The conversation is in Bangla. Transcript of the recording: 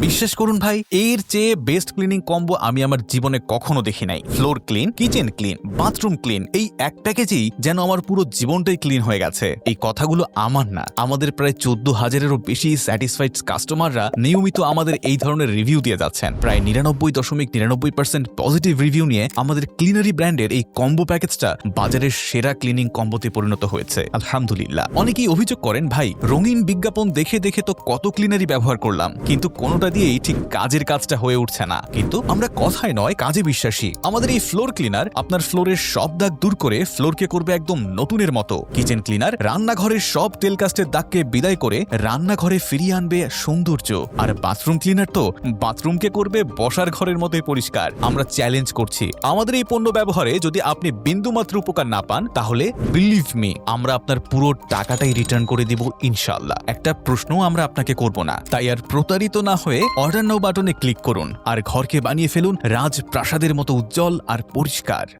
বিশ্বাস করুন ভাই, এর চেয়ে বেস্ট ক্লিনিং কম্বো আমি আমার জীবনে কখনো দেখি নাই। Floor clean, kitchen clean, bathroom clean, এই এক প্যাকেজেই যেন আমার পুরো জীবনটাই ক্লিন হয়ে গেছে। এই কথাগুলো আমার না, আমাদের প্রায় 14,000-এরও বেশি স্যাটিসফাইড কাস্টমাররা নিয়মিত আমাদের এই ধরনের রিভিউ দিয়ে যাচ্ছেন। প্রায় 99.99% পজিটিভ রিভিউ নিয়ে আমাদের ক্লিনারি ব্র্যান্ডের এই কম্বো প্যাকেজটা বাজারের সেরা ক্লিনিং কম্বোতে পরিণত হয়েছে, আলহামদুলিল্লাহ। অনেকেই অভিযোগ করেন, ভাই রঙিন বিজ্ঞাপন দেখে দেখে তো কত ক্লিনারি ব্যবহার করলাম, কিন্তু কোনোটা দিয়েই ঠিক কাজের কাজটা হয়ে উঠছে না। কিন্তু আমরা কথায় নয় কাজে বিশ্বাসী। আমাদের এই ফ্লোর ক্লিনার আপনার ফ্লোরের সব দাগ দূর করে ফ্লোরকে করবে একদম নতুনের মতো। কিচেন ক্লিনার রান্নাঘরের সব তেল কাস্টের দাগকে বিদায় করে রান্নাঘরে ফিরিয়ে আনবে সৌন্দর্য। আর বাথরুম ক্লিনার তো বাথরুমকে করবে বসার ঘরের মতোই পরিষ্কার। আমরা চ্যালেঞ্জ করছি, আমাদের এই পণ্য ব্যবহারে যদি আপনি বিন্দুমাত্র উপকার না পান, তাহলে বিলিভ মি, আমরা আপনার পুরো টাকাটাই রিটার্ন করে দিব ইনশাআল্লাহ। একটা প্রশ্নও আমরা আপনাকে করব না। তাই আর প্রতারিত না হয়ে অর্ডার নাও বাটনে ক্লিক করুন আর ঘরকে বানিয়ে ফেলুন রাজপ্রাসাদের মতো উজ্জ্বল আর পরিষ্কার।